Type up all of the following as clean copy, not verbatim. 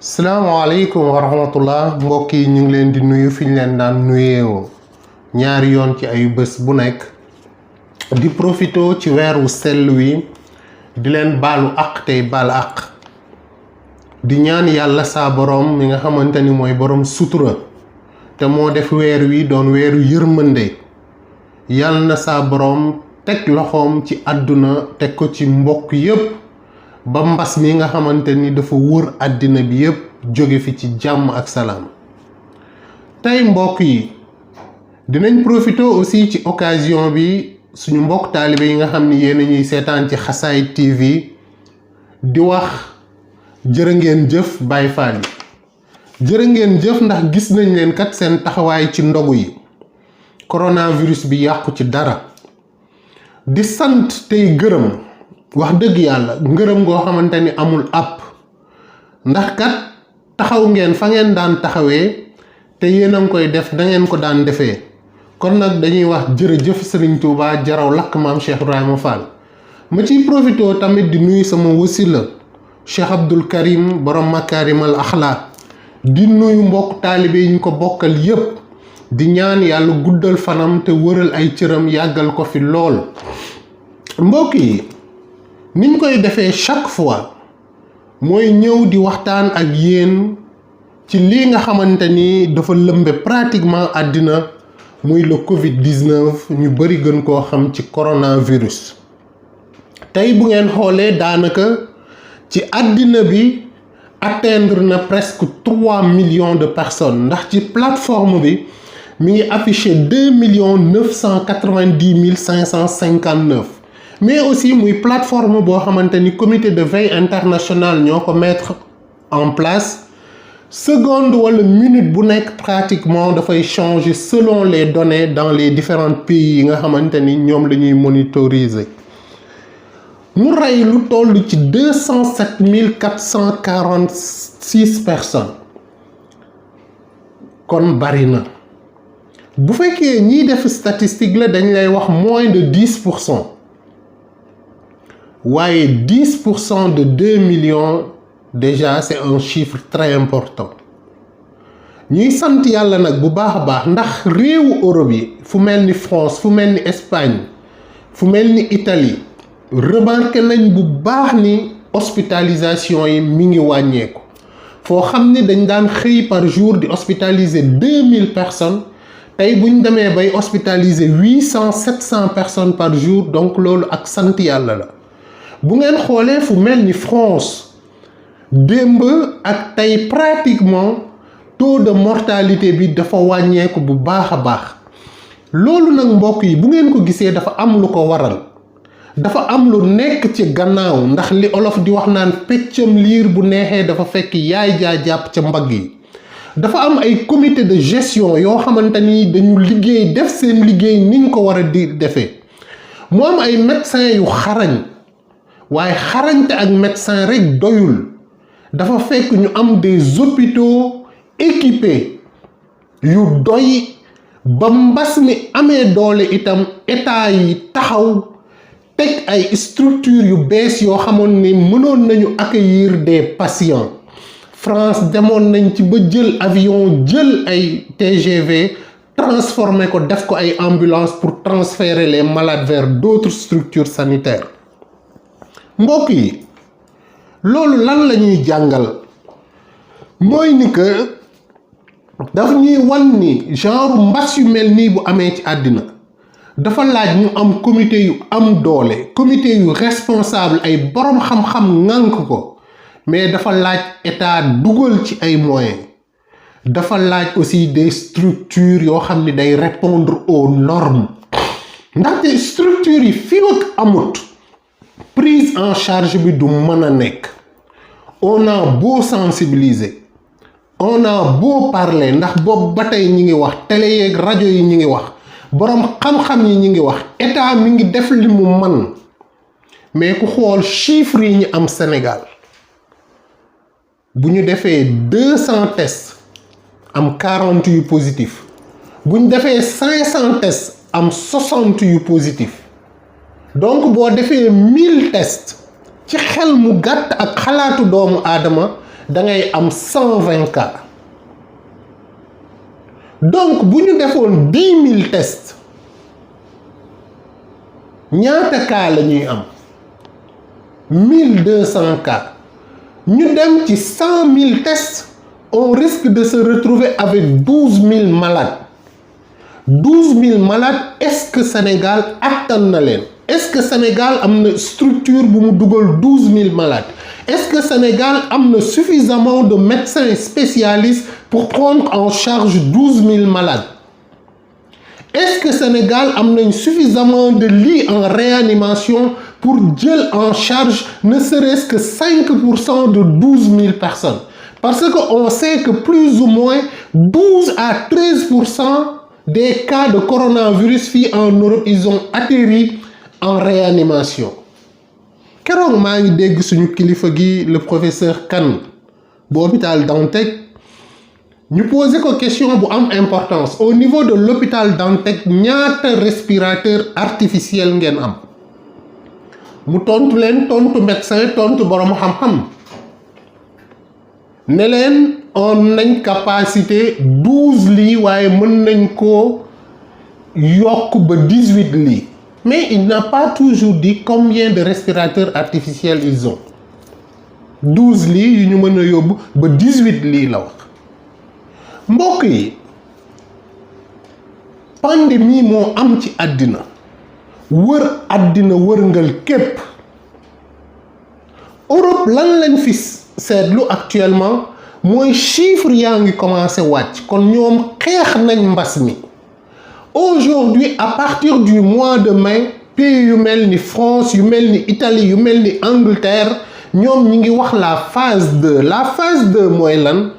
salaamaaleykum wa rahmatullah mbokk yi ñu ngi leen di nuyu fi ñu leen daan nuyeewoo ñaari yoon ci ay bés bu nekk di profito ci weeru sell wi di leen baalu àq tey baal àq di ñaan yàlla saa boroom mi nga xamante ni mooy boroom sutura te moo def weer wi doon weeru yërmande yàlla na saa boroom teg loxoom ci àdduna teg ko ci mbokk yépp ba mbas mi nga xamante ni dafa wër àddina bi yépp jóge fi ci jàmm ak salaam tey mbokk yi dinañ profiter aussi ci occasion bi suñu mbokk taalibe yi nga xam ni yéen a ñuy seetaan ci Xasaayid TV di wax jërë ngeen jëf Baay Faal yi jërë ngeen jëf ndax gis nañ leen kat seen taxawaay ci ndogu yi coronavirus bi yàqu ci dara di sant tey gërëm wax dëgg yàlla ngërëm goo xamante ni amul àpp ndax kat taxaw ngeen fa ngeen daan taxawee te yéen a ngi koy def da ngeen ko daan defee kon nag dañuy wax jërëjëf Serigne Touba jaraw lakk maam Cheikh Ibrahima Fall ma ciy profité tamit di nuyu sama wasila Cheikh Abdoul Karim borom makaarimal axlaa di nuyu mbokk taalibe yi ñu ko bokkal yépp di ñaan yàlla guddal fanam te wëral ay cëram yàggal ko fi lool mbokk yi niñ koy defee chaque fois mooy ñëw di waxtaan ak yéen ci lii nga xamante ni dafa lëmbe pratiquement àddina muy le Covid-19 ñu bari gën koo xam ci coronavirus tey bu ngeen xoolee daanaka ci àddina bi atteindre na presque 3 millions de personnes ndax ci plateforme bi mi ngi affiché 2 990 559 mais aussi muy plateforme boo xamante ni comité de veille international ñoo ko mettre en place seconde wala minute bu nekk pratiquement dafay changer selon les données dans les différents pays yi nga xamante ni ñoom la ñuy monitoriser mu rey lu toll ci 207 446 personnes kon bari na bu fekkee ñiy def statistique la dañ lay wax moins de 10%. waaye 10% de 2 millions déjà c'est un chiffre très important ñuy sant yàlla nag bu baax a baax ndax réewu Europe yi fu mel ni France fu mel ni Espagne fu mel ni Italie remarqué nañ bu baax ni hospitalisation yi mi ngi wàññeeku foo xam ni dañ daan xëy par jour di hospitaliser 2000 personnes tey bu ñu demee bay hospitaliser 800-700 personnes par jour donc loolu ak sant yàlla la. bu ngeen xoolee fu mel ni France démb ak tey pratiquement taux de mortalité bi dafa wàññeeku bu baax a baax loolu nag mbokk yi bu ngeen ko gisee dafa am lu ko waral dafa am lu nekk ci gannaaw ndax li olof di wax naan peccam liir bu neexee dafa fekk yaay jaa jàpp ca mbagg yi dafa am ay comité de gestion yoo xamante ni dañu liggéey def seen liggéey niñ ko war a di defee mu am ay médecins yu xarañ waaye xarañte ak médecin rek doyul dafa fekk ñu am des hôpitaux équipés yu doy ba mbas mi amee doole itam état yi taxaw teg ay structures yu bees yoo xamoon ni mënoon nañu accueillir des patients France demoon nañ ci ba jël avion jël ay TGV transformé ko def ko ay ambulance pour transférer les malades vers d'autres structures sanitaires mbokk yi loolu lan la ñuy jàngal mooy ni que daf ñuy wan ni genre mbas yu mel nii bu amee ci àddina dafa laaj ñu am comité yu am doole comité yu responsable ay boroom xam-xam ŋànk ko mais dafa laaj état dugal ci ay moyens dafa laaj aussi des structures yoo xam ni day répondre aux normes ndaxte structures yi fii ak amut prise en charge bi du mën a nekk on a beau sensibiliser on a beau parler ndax boobu ba tey ñi ngi wax télé yeeg rajo yi ñi ngi wax boroom xam-xam yi ñi ngi wax état mi ngi def li mu man mais ku xool chiffres yi ñu am Sénégal bu ñu defee 200 tests am 40 yu positif bu ñu defee 500 tests am 60 yu positif donc boo defee 1000 tests ci xel mu gàtt ak xalaatu doomu aadama da ngay am 120 cas donc bu ñu defoon 10 000 tests ñaata cas la ñuy am 1200 cas ñu dem ci 100 000 tests on risque de se retrouver avec 12 000 malades 12 000 malades est-ce que Sénégal attan na leen est-ce que Sénégal am na structure bu mu dugal 12 000 malades est-ce que Sénégal am na suffisamment de médecins spécialistes pour prendre en charge 12 000 malades est-ce que Sénégal am nañ suffisamment de lits en réanimation pour jël en charge ne serait-ce que 5% de 12 000 personnes parce que on sait que plus ou moins 12 à 13% des cas de coronavirus fii en Europe ils ont atterri en réanimation keroog maa ngi dégg suñu kilifa gi le professeur Kane bu hôpital Dantec ñu posé ko question bu am importance au niveau de l'hôpital Dantec ñaata respirateur artificiel ngeen am mu tontu leen tontu médecin tontu borom xam-xam ne leen on nañ capacité 12 lits waaye mën nañ ko yokk ba 18 lits mais il n'a pas toujours dit combien de respirateurs artificiels ils ont 12 lits yu ñu mën a yóbbu ba 18 lits la wax mbokk yi pandémie moo am ci àddina wër àddina wërngal képp Europe lan lañ fi seetlu actuellement mooy chiffre yaa ngi commencé wàcc kon ñoom xeex nañ mbas mi aujourd'hui à partir du mois de mai pays yu mel ni France yu mel ni Italie yu mel ni Angleterre ñoom ñi ngi wax la phase 2 la phase 2 mooy lan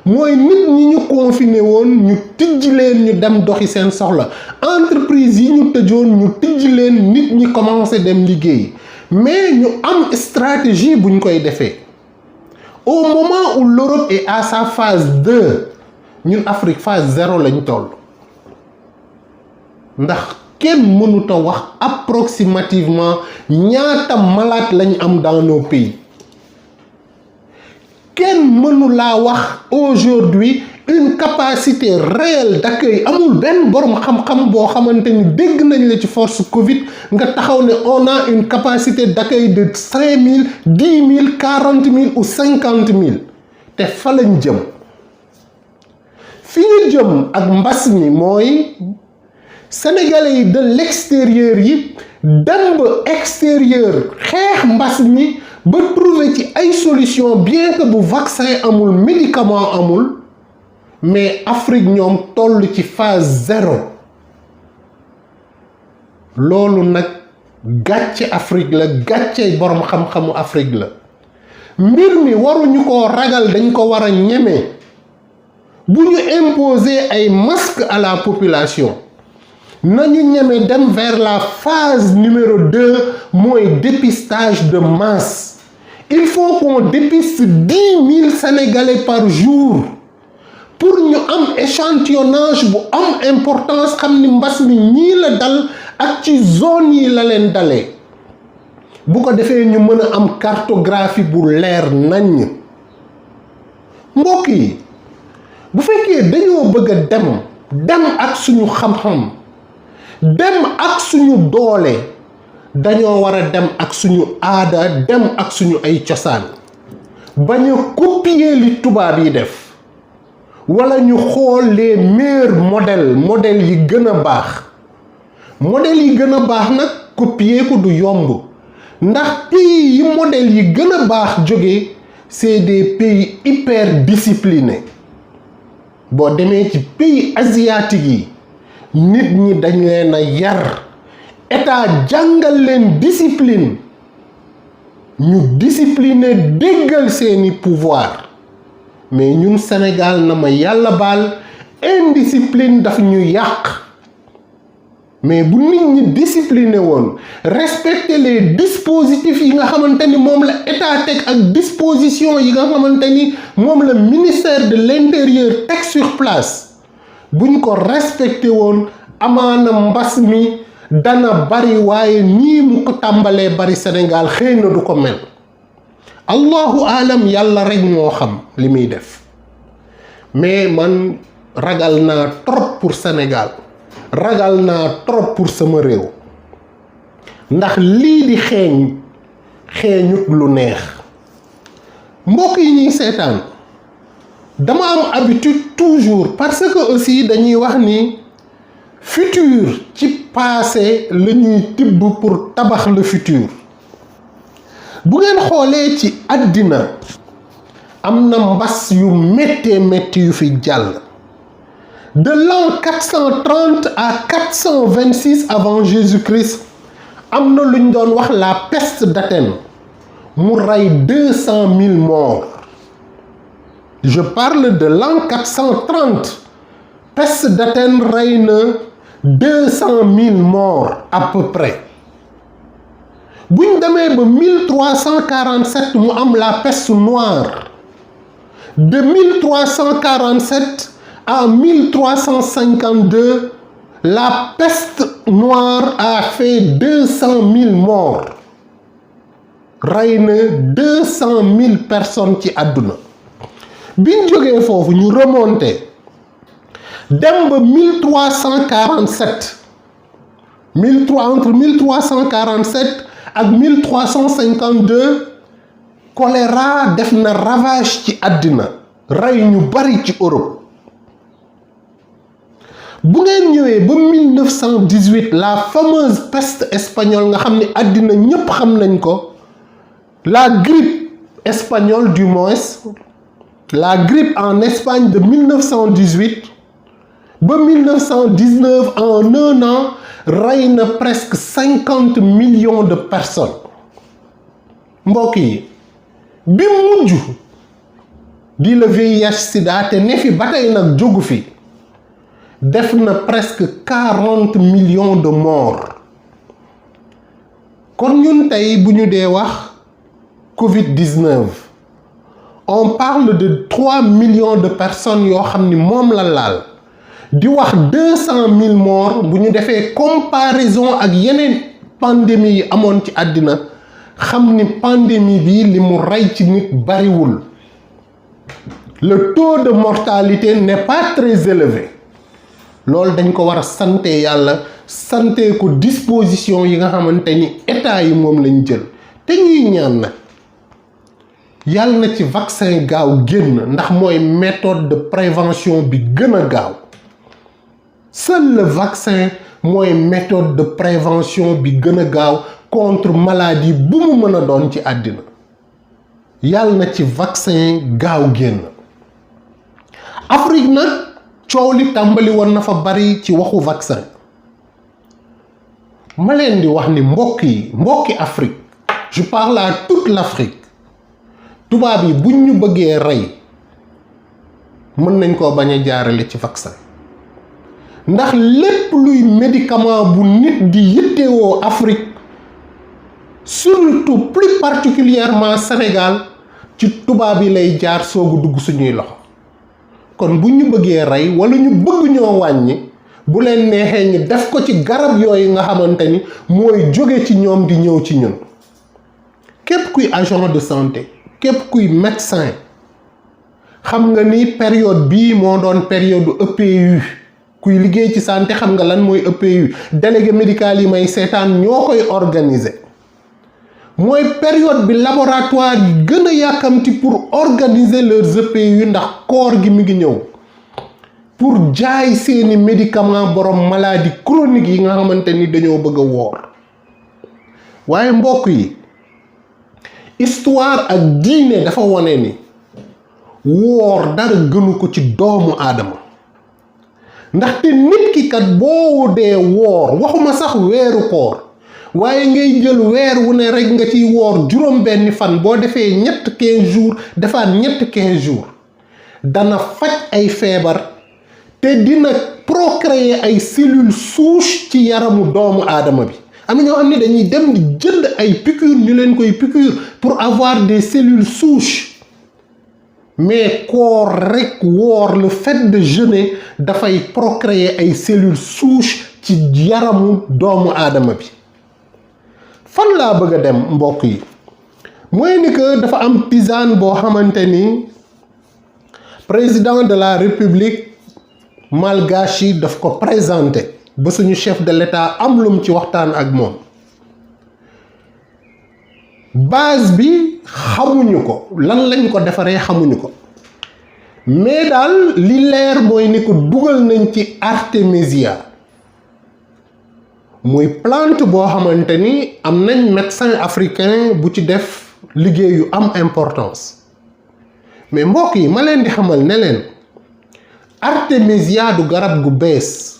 mooy nit ñi ñu confiné woon ñu tijji leen ñu dem doxi seen soxla entreprise yi ñu tëjoon ñu tijji leen nit ñi commencé dem liggéey mais ñu am stratégie buñ koy defee au moment où l'Europe est à sa phase 2 ñun Afrique phase 0 lañ toll ndax kenn mënut a wax approximativement ñaata malade lañ am dans nos pays kenn mënu laa wax aujourd'hui une capacité réelle d'accueil amul benn borom xam-xam boo xamante ni dégg nañ la ci force Covid nga taxaw ne on a une capacité d'accueil de 5 000 10 000 40 000 ou 50 000 te fa lañ jëm fi ñu jëm ak mbas mi mooy sénégalais yi de l'extérieur yi dem ba extérieur xeex mbas mi ba trouver ci ay solution bien que bu vaccin amul médicament amul mais Afrique ñoom toll ci phase 0 loolu nag gàcce Afrique la gàcce borom xam-xamu Afrique la mbir mi waruñu ko ragal dañ ko war a ñeme bu ñu imposer ay masques à la population nañu ñeme dem vers la phase numéro 2 mooy dépistage de masse il faut qu'on dépiste 10 000 Sénégalais par jour pour ñu am échantillonnage bu am importance xam ni mbas mi ñii la dal ak ci zone yi la leen dalee bu ko defee ñu mën a am cartographie bu leer nañ mbokk yi bu fekkee dañoo bëgg a dem ak suñu xam-xam dem ak suñu doole dañoo war a dem ak suñu aada dem ak suñu ay cosaan bañ a copier li tubaab yi def wala ñu xool les meilleurs modèles yi gën a baax modèles yi gën a baax nag copier ko du yomb ndax pays yi modèles yi gën a baax jóge c'est des pays hyper disciplinés boo demee ci pays asiatiques yi nit ñi dañ leen a yar état jàngal leen discipline ñu discipliné déggal seeni pouvoir mais ñun Sénégal na ma yàlla baal indiscipline daf ñu yàq mais bu nit ñi discipliné woon respecter les dispositifs yi nga xamante ni moom la état teg ak disposition yi nga xamante ni moom la ministère de l'intérieur teg sur place buñ ko respecté woon amaana mbas mi dana bari waaye nii mu ko tàmbalee bari Sénégal xëy na du ko mel allahu alam, yàlla rek moo xam li muy def. mais man ragal naa trop pour Sénégal, ragal naa trop pour sama réew, ndax lii di xeeñut lu neex. mbokk yi ñuy seetaan, dama am habitude toujours, parce que aussi dañuy wax ni futur ci passé la ñuy tibb pour tabax le futur. bu ngeen xoolee ci àddina am na mbas yu méttee métti yu fi jàll. de l'an 430 à 426 avant Jésus-Christ am na luñ doon wax la peste d'Athènes mu rey 200 000 morts. je parle de l'an 430. peste d'Athènes rey na 200 000 morts à peu près. buñ demee ba 1347 mu am la peste noire. de 1347 à 1352, la peste noire a fait 200 000 morts. rey na 200 000 personnes ci àdduna. biñ jógee foofu ñu remonté dem ba 1347 entre 1347 ak 1352 choléra def na ravage ci àddina, rey ñu bari ci Europe. bu ngeen ñëwee ba 1918 la fameuse peste espagnole nga xam ne àddina ñépp xam nañ ko, la grippe espagnole du moins, la grippe en Espagne de 1918 ba 1919, en un an rey na presque 50 millions de personnes. mbokk yi bi mujj di le VIH/Sida te ne fi ba tey nag jógu fi, def na presque 40 millions de morts. kon ñun tey bu ñu dee wax Covid-19, on parle de 3 millions de personnes yoo xam ni moom la laal, di wax 200 000 morts. bu ñu defee comparaison ak yeneen pandémie yi amoon ci àddina, xam ni pandémie bi li mu rey ci nit bariwul. le taux de mortalité n'est pas très élevé. loolu dañ ko war a sante yàlla, sante ko disposition yi nga xamante ni état yi moom lañ jël. te ñuy ñaan nag yàlla na ci vaccin gaaw génn, ndax mooy méthode de prévention bi gën a gaaw. seul le vaccin mooy méthode de prévention bi gën a gaaw contre maladie bu mu mën a doon ci àddina. yàlla na ci vaccin gaaw génn. Afrique nag coow li tàmbali woon na fa bari ci waxu vaccin. ma leen di wax ni mbokki Afrique, je parle à toute l'Afrique, tubaab yi buñ ñu bëggee rey mën nañ koo bañ a jaarale ci vaccin. ndax lépp luy médicament bu nit di yittewoo Afrique, surtout plus particulièrement Sénégal, ci tubaab yi lay jaar soogu dugg suñuy loxo. kon bu ñu bëggee rey wala ñu bëgg ñoo wàññi, bu leen neexee ñi def ko ci garab yooyu nga xamante ni mooy jóge ci ñoom di ñëw ci ñun. képp kuy agent de santé, képp kuy médecin, xam nga ni période bii moo doon période EPU. kuy liggéey ci santé xam nga lan mooy EPU. délégué médical yi may seetaan ñoo koy organiser. mooy période bi laboratoire yi gën a yàkkamti pour organiser leurs EPU, ndax koor gi mi ngi ñëw pour jaay seeni médicament borom maladie chronique yi nga xamante ni dañoo bëgg a woor. waaye mbokk yi, histoire ak diine dafa wone ni woor dara gënu ko ci doomu aadama. ndaxte nit ki kat boo dee woor, waxuma sax weeru koor, waaye ngay jël weer wu ne rek nga ciy woor juróom benni fan, boo defee ñett 15 jours defaat ñett 15 jours, dana faj ay feebar te dina procréer ay cellules souches ci yaramu doomu aadama bi. am na ñoo xam ne dañuy dem di jënd ay piqûre ñu leen koy piqûre pour avoir des cellules souches. mais koor rek woor, le fait de jeûner dafay procréer ay cellules souches ci yaramu doomu aadama bi. fan laa bëgg a dem mbokk yi, mooy ni que dafa am tisane boo xamante ni président de la république malgache daf ko présenté ba suñu chef de l'état am lum ci waxtaan ak moom base bi xamuñu ko lan lañ ko defaree xamuñu ko mais daal li leer mooy ni ko dugal nañ ci artémisia muy plante boo xamante ni am nañ médecin africain bu ci def liggéey yu am importance mais mbokk yi ma leen di xamal ne leen artémisia du garab gu bees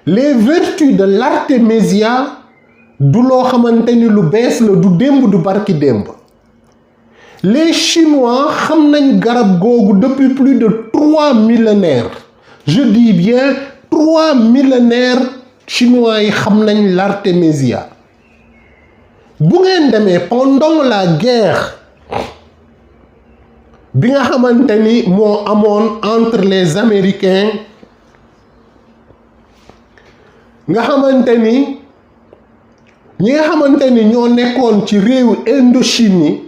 les vertus de l'artémisia du loo xamante ni lu bees la du démb du barki démb les chinois xam nañ garab googu depuis plus de 3 millénaires je dis bien 3 millénaires chinois yi xam nañ l'artémisia bu ngeen demee pendant la guerre bi nga xamante ni moo amoon entre les américains nga xamante ni ñi nga xamante ni ñoo nekkoon ci réewu Indochine yi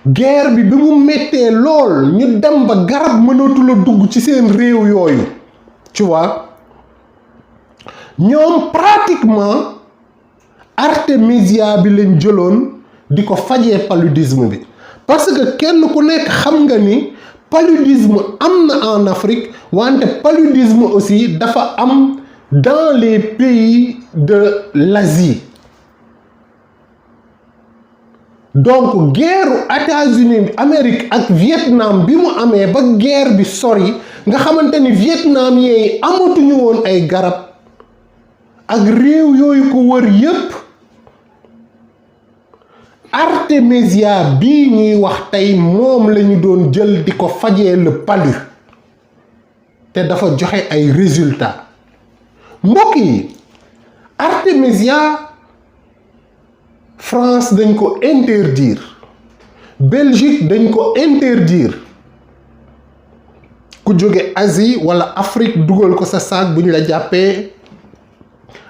guerre bi mu méttee lool ñu dem ba garab mënatul a dugg ci seen réew yooyu tu vois ñoom pratiquement artémisia bi lañ jëloon di ko fajee paludisme bi parce que kenn ku nekk xam nga ni paludisme am na en Afrique wante paludisme aussi dafa am dans les pays de l'Asie donc guerre États-Unis Amérique ak Vietnam bi mu amee ba guerre bi sori nga xamante ni Vietnam yi amatuñu woon ay garab ak réew yooyu ko wër yépp artémisia bii ñuy wax tey moom lañu doon jël di ko fajee le palu te dafa joxe ay résultats mbokk yi artémisia France dañ ko interdire Belgique dañ ko interdire ku jóge Asie wala Afrique dugal ko sa saak bu ñu la jàppee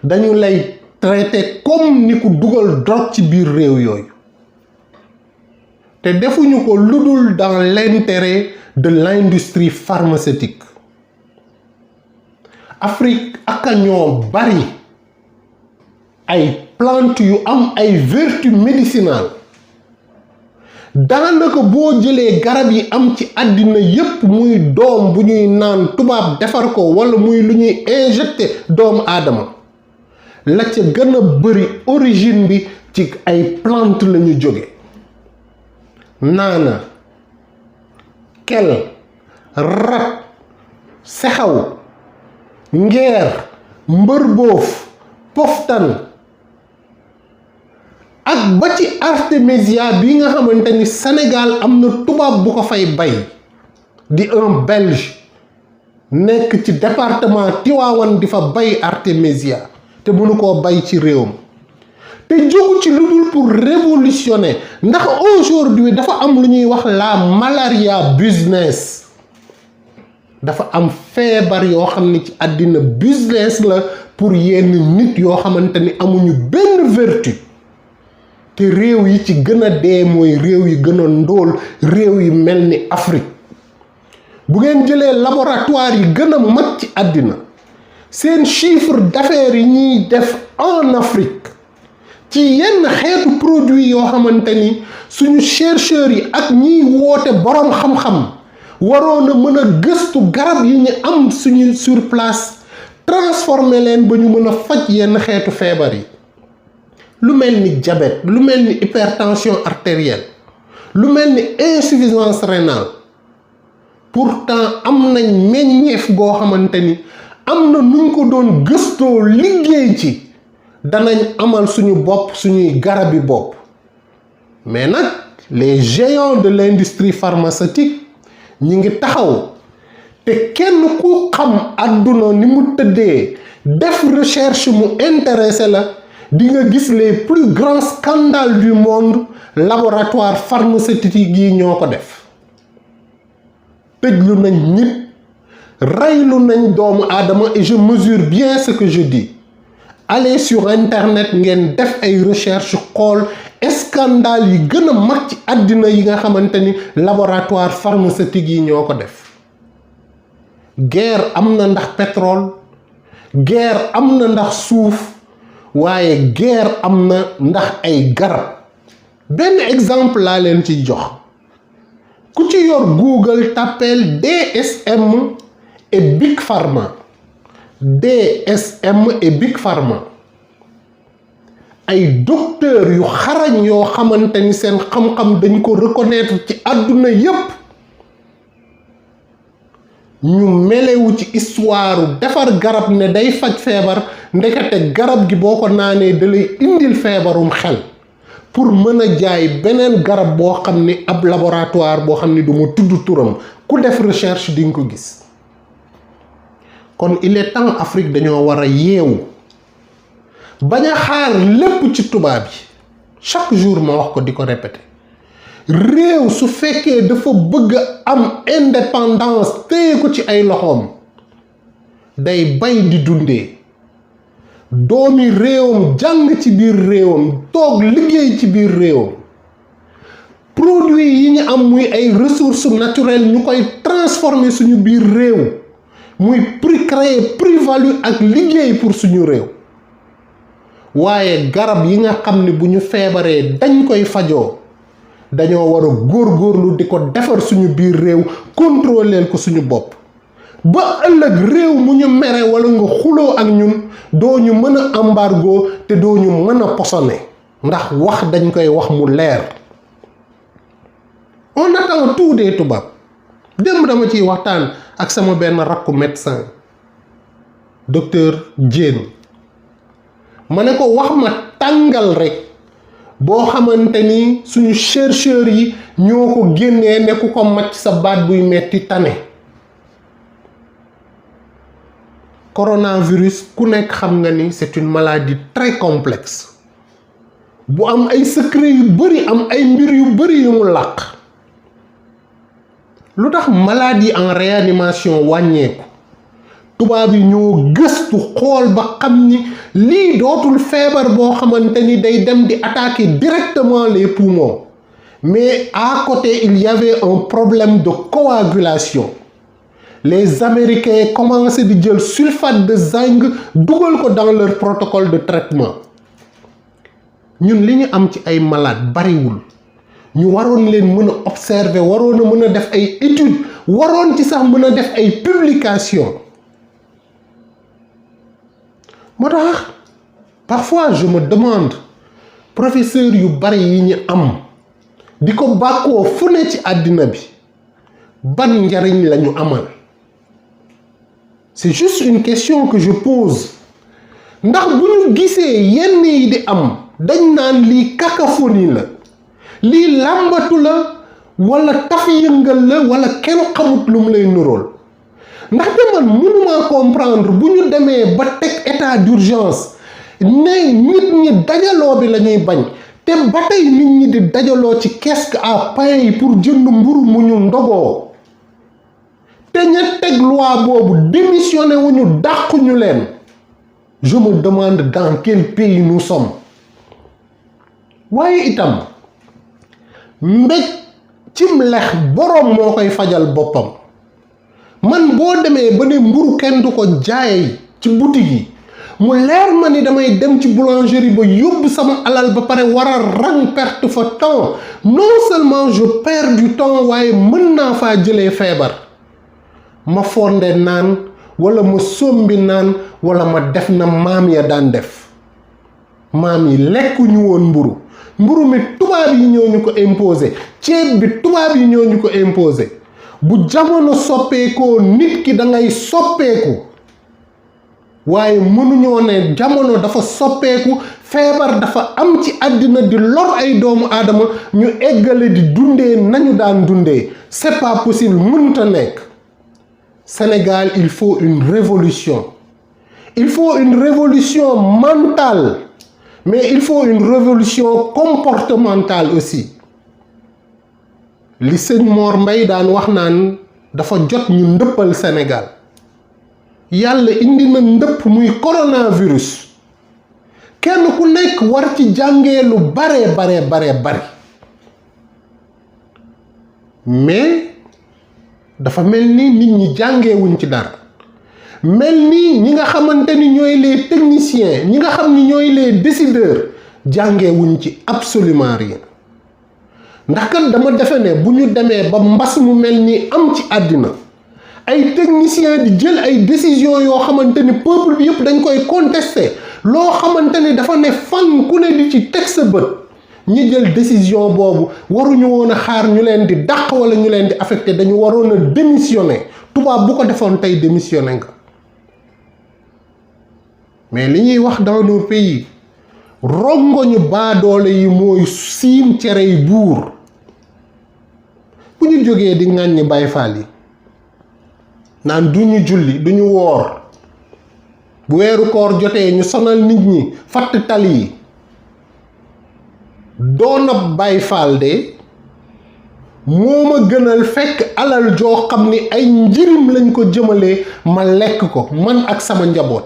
dañu lay traité comme ni ku dugal drogue ci biir réew yooyu te defuñu ko ludul dans l'intérêt de l'industrie pharmaceutique Afrique ak ñoo bari ay plante yu am ay vertus médicinales daanaka boo jëlee garab yi am ci àddina yépp muy doom bu ñuy naan tubaab defar ko wala muy lu ñuy injecté doomu aadama la ca gën a bari origine bi ci ay plante lañu jóge naana kel rat sexaw ngeer mbërboof poftan ak ba ci artémisia bi nga xamante ni Sénégal am na tubaab bu ko fay bay di un belge nekk ci département Tivaouane di fa bay artémisia te mënu koo bay ci réewam te jógu ci lu dul pour révolutionner ndax aujourd'hui dafa am lu ñuy wax la malaria business dafa am feebar yoo xam ne ci àddina business la pour yenn nit yoo xamante ni amuñu benn vertu te réew yi ci gën a dee mooy réew yi gën a ndóol réew yi mel ni Afrique bu ngeen jëlee laboratoire yi gën a mag ci àddina seen chiffre d'affaires yi ñuy def en Afrique ci yenn xeetu produit yoo xamante ni suñu chercheurs yi ak ñiy woote boroom xam-xam waroon a mën a gëstu garab yi ñu am suñu sur place transformer leen ba ñu mën a faj yenn xeetu feebar yi lu mel ni diabète lu mel ni hypertension artérielle lu mel ni insuffisance rénale pourtant am nañ meññeef boo xamante ni am na nuñ ko doon gëstoo liggéey ci danañ amal suñu bopp suñuy garabi bopp mais nag les géants de l'industrie pharmaceutique ñi ngi taxaw te kenn ku xam àdduna ni mu tëddee def recherche mu intéressé la di nga gis les plus grands scandales du monde laboratoire pharmaceutique yi ñoo ko def tëjlu nañ nit reylu nañ doomu aadama et je mesure bien ce que je dis allez sur internet ngeen def ay recherche xool scandale yi gën a mag ci àddina yi nga xamante ni laboratoire pharmaceutique yi ñoo ko def. Guerre am na ndax pétrole, guerre am na ndax suuf, waaye guerre am na ndax ay garab. benn exemple laa leen ci jox. ku ci yor Google t'appelle DSM et Big Pharma. DSM et Big Pharma. ay docteur yu xarañ yoo xamante ni seen xam-xam dañ ko reconnaître ci àdduna yépp ñu melewu ci histoire defar garab ne day faj feebar, ndekete garab gi boo ko naanee da lay indil feebarum xel pour mën a jaay beneen garab boo xam ni ab laboratoire boo xam ni du ma tudd turam ku def recherche di nga ko gis. kon il est temps Afrique dañoo war a yeewu bañ a xaar lépp ci tubaab yi. chaque jour ma wax ko di ko répéter, réew su fekkee dafa bëgg am indépendance téye ko ci ay loxoom day bay di dundee, doomi réewam jàng ci biir réewam, toog liggéey ci biir réewam, produit yi ñu am muy ay ressources naturelles ñu koy transformer suñu biir réew muy créer plus-value ak liggéey pour suñu réew. waaye garab yi nga xam ne bu ñu feebaree dañ koy fajoo dañoo war a góorgóorlu di ko defar suñu biir réew, contrôler ko suñu bopp ba ëllëg réew mu ñu mere wala nga xuloo ak ñun doo ñu mën a embargo te doo ñu mën a posone ndax wax dañ koy wax mu leer. on attend tout des tubaab. démb dama ciy waxtaan ak sama benn rakku médecin docteur Diène ma ne ko wax ma tàngal rek boo xamante ni suñu chercheurs yi ñoo ko génnee ne ku ko macc sa baat buy metti tane. coronavirus ku nekk xam nga ni c'est une maladie très complexe bu am ay secret yu bari, am ay mbir yu bari yu mu làq. lu tax maladie en réanimation wàññeeku tubaab yi ñoo gëstu xool ba xam ni lii dootul feebar boo xamante ni day dem di attaquer directement les poumons, mais à côté il y avait un problème de coagulation. les Américains commencé di jël sulfate de zinc dugal ko dans leur protocole de traitement. ñun li ñu am ci ay malades bariwul, ñu waroon leen mën a observer, waroon a mën a def ay études, waroon ci sax mën a def ay publications. moo tax parfois je me demande professeur yu bari yi ñu am di ko bàkkoo fu ne ci àddina bi ban njariñ la ñu amal. c'est juste une question que je pose. ndax bu ñu gisee yenn yi di am dañ naan lii cacophonie la, lii làmbatu la wala taf yëngal la wala kenn xamut lu mu lay nurool. ndaxte man mënuma comprendre bu ñu demee ba teg état d'urgence ne nit ñi dajaloo bi la ñuy bañ te ba tey nit ñi di dajaloo ci kiosque à pain yi pour jënd mburu mu ñu ndogoo te ña teg loi boobu démissionné wu ñu dàquñu leen. je me demande dans quel pays nous sommes. waaye itam mbéj cim lex boroom moo koy fajal boppam. man boo demee ba ne mburu kenn du ko jaay ci boutique yi mu leer ma ni damay dem ci boulangerie ba yóbbu sama alal ba pare war a rang perte fa temps, non seulement je perds du temps waaye mën naa faa jëlee feebar. ma fonde naan wala ma sombi naan wala ma def na maam ya daan def. maam yi lekkuñu woon mburu mi tubaab yi ñoo ñu ko imposé, ceeb bi tubaab yi ñoo ñu ko imposé. bu jamono soppeekoo nit ki da ngay soppeeku waaye mënuñoo ne jamono dafa soppeeku, feebar dafa am ci àddina di lor ay doomu aadama ñu eggale di dundee nañu daan dundee. c'est pas possible, mënta nekk. Sénégal, il faut une révolution. Il faut une révolution mentale, mais il faut une révolution comportementale aussi. li sëñ Mor Mbay daan wax naan dafa jot ñu ndëppal Sénégal. yàlla indi na ndëpp muy coronavirus. kenn ku nekk war ci jàngee lu bare bari mais dafa mel ni nit ñi jàngeewuñ ci dara mel ni ñi nga xamante ni ñooy les techniciens ñi nga xam ni ñooy les décideurs jàngeewuñ ci absolument rien ndax kat dama defe ne bu ñu demee ba mbas mu mel ni am ci àddina ay techniciens di jël ay décisions yoo xamante ni peuple bi yëpp dañ koy contester loo xamante ni dafa ne fan ku ne di ci teg sa bët ñi jël décision boobu waruñu woon a xaar ñu leen di dàq wala ñu leen di affecté dañu waroon a démissionner tubaab bu ko defoon tey démissionné nga mais li ñuy wax dans nos pays rongoñu baadoole yi mooy siim cerey buur bu ñu jógee di ŋàññi Baay Faal yi naan duñu julli duñu woor bu weeru koor jotee ñu sonal nit ñi fatt tali yi doona Baay Faal de moo ma gënal fekk alal joo xam ni ay njirim lañ ko jëmalee ma lekk ko man ak sama njaboot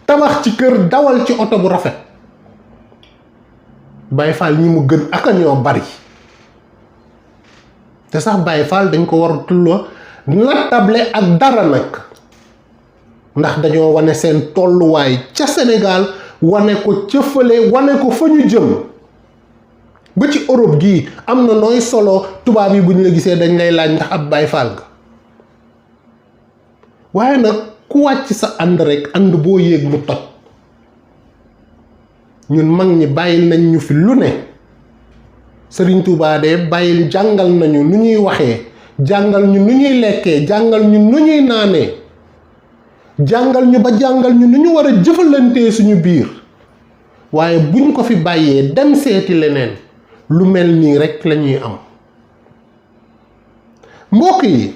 tabax ci kër dawal ci oto bu rafet Baay Faal ñi mu gën aka ñoo bari te sax Baay Faal dañ ko war a tulloo nattable ak dara nag ndax dañoo wane seen tolluwaay ca Sénégal wane ko ca fële wane ko fa ñu jëm ba ci Europe gii am na nooy solo tubaab yi bu ñu la gisee dañ lay laaj ndax ab Baay Faal nga waaye nag ku wàcc sa ànd rek ànd boo yéeg mu toj ñun mag ñi bàyyil nañ ñu fi lu ne Sëriñ Tuubaa de bàyyil jàngal nañu nu ñuy waxee jàngal ñu nu ñuy lekkee jàngal ñu nu ñuy naanee jàngal ñu ba jàngal ñu nu ñu war a jëfalantee suñu biir waaye buñ ko fi bàyyee dem seeti leneen lu mel nii rekk lañuy am mbokk yi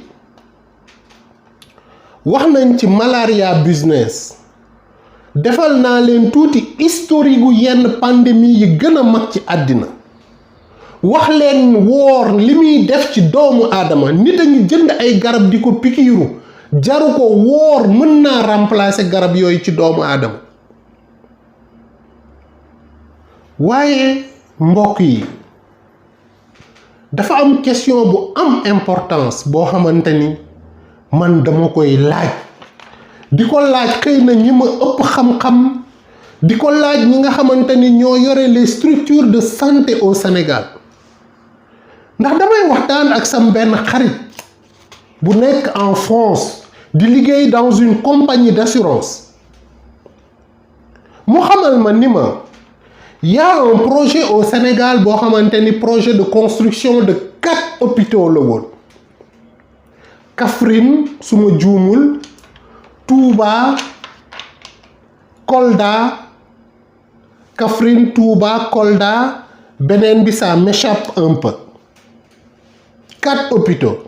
wax nañ ci malaria business defal naa leen tuuti historique gu yenn pandémie yi gën a mag ci àddina wax leen woor li muy def ci doomu aadama nit a ngi jënd ay garab di ko pikiiru jaru ko woor mën naa remplacer garab yooyu ci doomu aadama waaye mbokk yi dafa am question bu am importance boo xamante ni man dama koy laaj di ko laaj xëy na ñi ma ëpp xam-xam di ko laaj ñi nga xamante ni ñoo yore les structures de santé au Sénégal ndax damay waxtaan ak sam benn xarit bu nekk en France di liggéey dans une compagnie d'assurance mu xamal ma ni ma y a un projet au Sénégal boo xamante ni projet de construction de 4 hôpitaux la woon Kaffrine suma juumul Touba Kolda Kaffrine Touba Kolda beneen bi ça m'échappe un peu 4 hôpitaux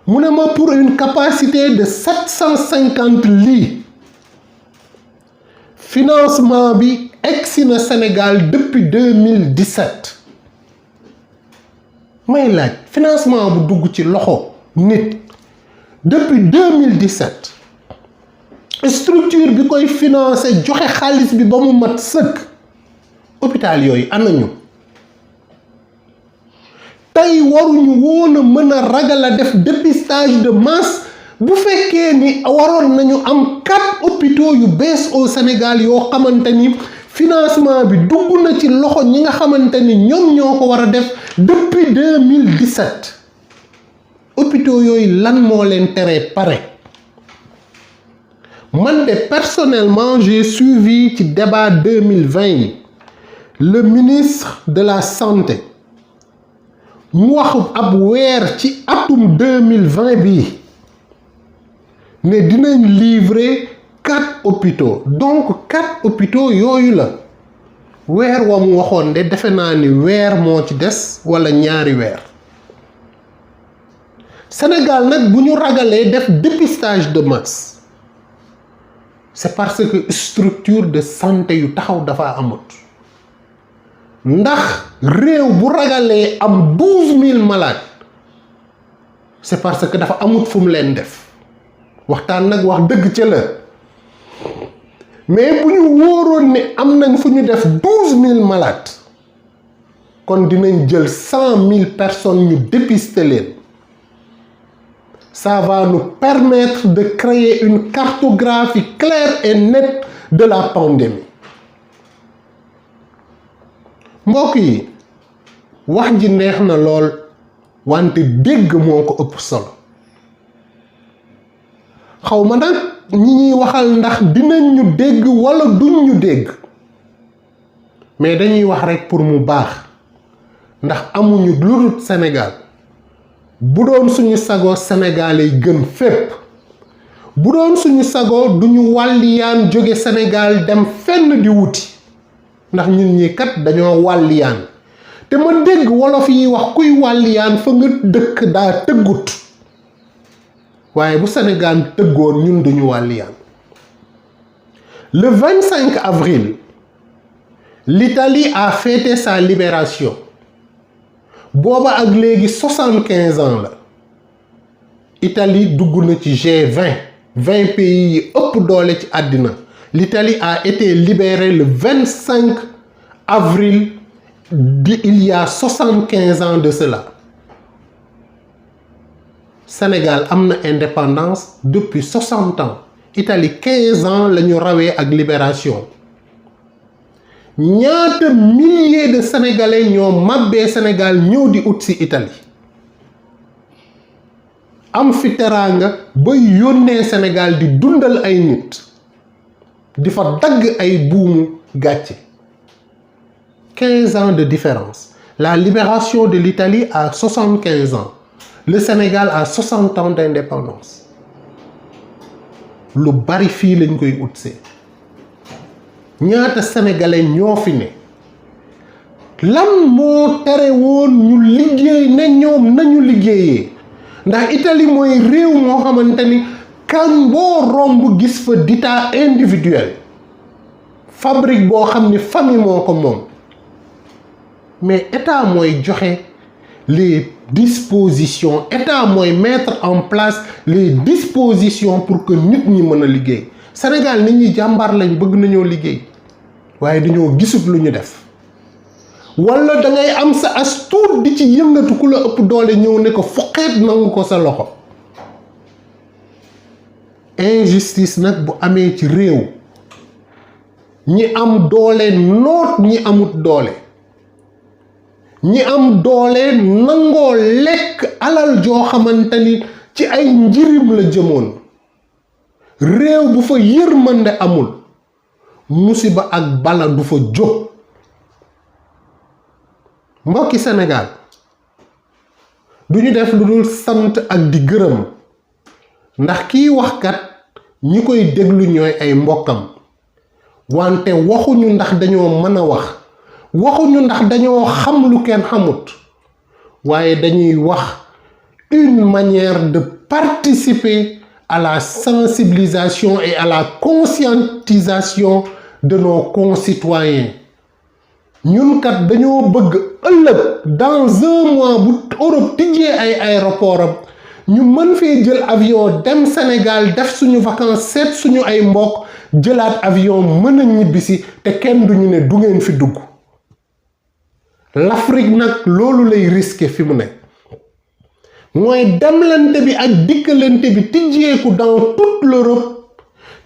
mu ne ma pour une capacité de 750 lits financement bi egsi na Sénégal depuis 2017 may laaj financement bu dugg ci loxo nit depuis 2017 structure bi koy financé joxe xaalis bi ba mu mat sëkk hôpital yooyu anañu tey waruñu woon a mën a ragal a def dépistage de masse bu fekkee ni waroon nañu am 4 hôpitaux yu bees au Sénégal yoo xamante ni financement bi dugg na ci loxo ñi nga xamante ni ñoom ñoo ko war a def depuis 2017 hôpitaux yooyu lan moo leen tere pare man de personnellement j'ai suivi ci débat 2020 yi le ministre de la santé mu wax ab weer ci atum 2020 bi ne dinañ livrer 4 hôpitaux donc 4 hôpitaux yooyu la weer wa mu waxoon de defe naa ni weer moo ci des wala ñaari weer Sénégal nag bu ñu ragalee def dépistage de masse c'est parce que structure de santé yu taxaw dafa amut ndax réew bu ragalee am 12000 malades c'est parce que dafa amut fu mu leen def waxtaan nag wax dëgg ca la mais bu ñu wóoroon ne am nañ fu ñu def 12 000 malades kon dinañ jël 100 000 personnes ñu dépister leen. Ça va nous permettre de créer une cartographie claire et nette de la pandémie. mbokk yi wax ji neex na lool wante dégg moo ko ëpp solo. xaw ma nag ñi ñuy waxal ndax dinañ ñu dégg wala duñ ñu dégg mais dañuy wax rekk pour mu baax ndax amuñu lu dul Sénégal. bu doon suñu sago Sénégal yi gën fépp bu doon suñu sago duñu wàlliyaan jóge Sénégal dem fenn di wuti ndax ñun ñi kat dañoo wàlliyaan te ma dégg wolof yi wax kuy wàlliyaan fa nga dëkk daa tëggut waaye bu Sénégal tëggoon ñun duñu wàlliyaan. Le 25 avril, l'Italie a fêté sa libération. booba ak léegi 75 ans la. Italie dugg na ci G20 20 pays yi ëpp doole ci àddina. L'Italie a été libérée le 25 avril il y a 75 ans de cela. Sénégal am na indépendance depuis 60 ans. Italie 15 ans la ñu rawee ak libération. ñaata milliers de Sénégalais ñoo màbbee Sénégal ñëw di ut si Italie am fi teraanga ba yónnee Sénégal di dundal ay nit di fa dagg ay buumu gàcce. 15 ans de différence. La libération de l'Italie a 75 ans. Le Sénégal a 60 ans d'indépendance. lu bari fii lañ koy utsee. ñaata sénégalais ñoo fi ne lan moo tere woon ñu liggéey ne ñoom nañu liggéeyee ndax Italie mooy réew moo xamante ni kan boo romb gis fa d'état individuel fabrique boo xam ni famille moo ko moom mais état mooy joxe les dispositions état mooy mettre en place les dispositions pour que nit ñi mën a liggéey. Sénégal nit ñi jàmbaar lañ bëgg nañoo liggéey waaye dañoo gisut lu ñu def wala da ngay am sa as tuut di ci yëngatu ku la ëpp doole ñëw ne ko foqeet nangu ko sa loxo. Injustice nag bu amee ci réew ñi am doole noot ñi amut doole ñi am doole nangoo lekk alal joo xamante ni ci ay njirim la jëmoon. réew bu fa yërmande amul musiba ak bala du fa jóg. mbokki Sénégal duñu def lu dul sant ak di gërëm ndax kiy waxkat ñi koy déglu ñooy ay mbokkam wante waxuñu ndax dañoo mën a wax waxuñu ndax dañoo xam lu kenn xamut waaye dañuy wax une manière de participer à la sensibilisation et à la conscientisation de nos concitoyens. ñun kat dañoo bëgg ëllëg dans un mois bu Europe tijjee ay aéroport am ñu mën fee jël avion dem Sénégal def suñu vacances seet suñu ay mbokk jëlaat avion mën a ñibbisi te kenn duñu ne du ngeen fi dugg. L'Afrique nag loolu lay risqué fi mu ne mooy demlante bi ak dikkalante bi tijjeeku dans toute l'Europe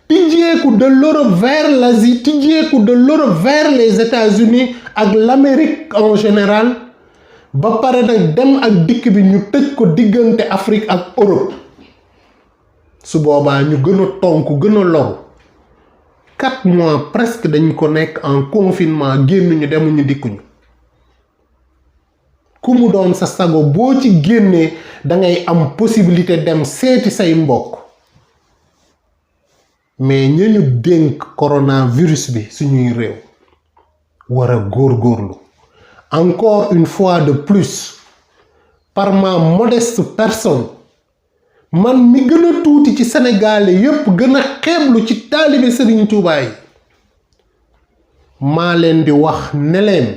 tijjeeku de l'Europe vers l'Asie tijjeeku de l'Europe vers les États-Unis ak l'Amérique en général ba pare nag dem ak dikk bi ñu tëj ko diggante Afrique ak Europe su boobaa ñu gën a tonk gën a loru 4 mois presque dañ ko nekk en confinement génn ñu demuñu dikkuñu ku mu doon sa sago boo ci génnee da ngay am possibilité dem seeti say mbokk mais ñañu dénk coronavirus bi suñuy réew war a góorgóorlu encore une fois de plus par ma modeste personne man mi gën a tuuti ci Sénégalais yépp gën a xeeblu ci taalibe Serigne Touba yi maa leen di wax ne leen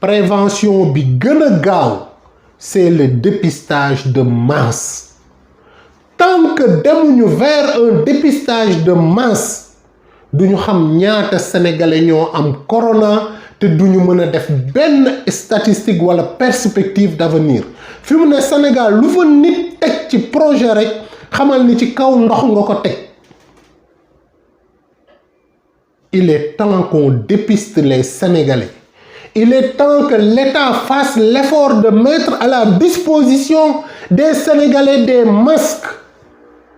prévention bi gën a gaaw c'est le dépistage de masse tant que demuñu vers un dépistage de masse duñu xam ñaata sénégalais ñoo am corona te duñu mën a def benn statistique wala perspective d'avenir fi mu ne Sénégal lu fa nit teg ci projet rek xamal ni ci kaw ndox nga ko teg. Il est temps qu'on dépiste les Sénégalais. Il est temps que l'État fasse l'effort de mettre à la disposition des Sénégalais des masques.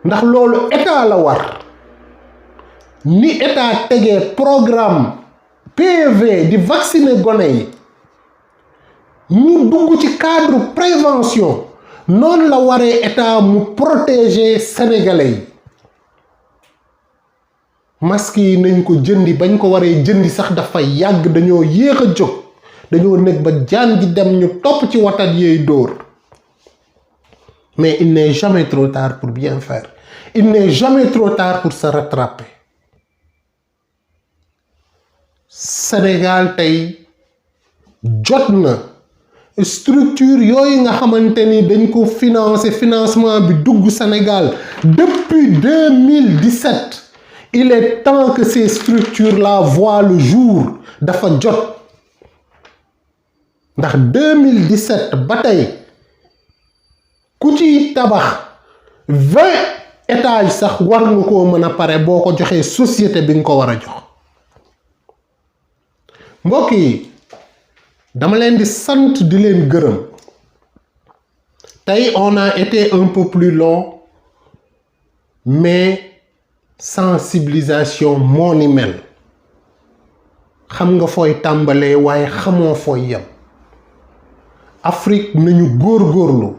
Ndax loolu État la war. Ni État tegee programme PV di vacciner gone yi ñu dugg ci cadre prévention noonu la waree État mu protéger Sénégalais yi. masque yi nañ ko jëndi bañ ko waree jëndi sax dafa yàgg dañoo yéex a jóg dañoo nekk ba jaan ji dem ñu topp ci watat yeey dóor mais il n'est jamais trop tard pour bien faire il n'est jamais trop tard pour se rattraper. Sénégal tey jot na structure yooyu nga xamante ni dañ ko financement bi dugg Sénégal depuis 2017. Il est temps que ces structures-là voient le jour dafa jot ndax 2017 ba tey ku ci tabax 20 étages sax war nga koo mën a pare boo ko joxee société bi nga ko war a jox. mbokk yi dama leen di sant di leen gërëm tey on a été un peu plus long mais sensibilisation moo ni mel xam nga fooy tàmbalee waaye xamoo fooy yem. Afrique nañu góorgóorlu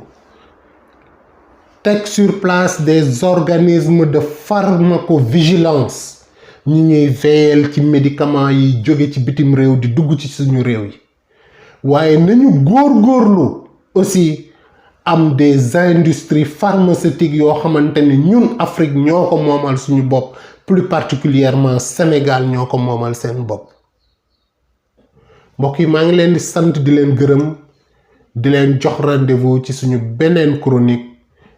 teg sur place des organismes de pharmacovigilance ñi ñuy veiller ci médicaments yi jóge ci bitim réew di dugg ci suñu réew yi waaye nañu góorgóorlu aussi am des industries pharmaceutiques yoo xamante ni ñun Afrique ñoo ko moomal suñu bopp plus particulièrement Sénégal ñoo ko moomal seen bopp. mbokk yi maa ngi leen di sant di leen gërëm di leen jox rendez-vous ci suñu beneen chronique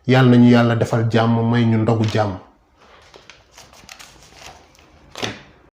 yàlla nañu yàlla defal jàmm may ñu ndogu jàmm.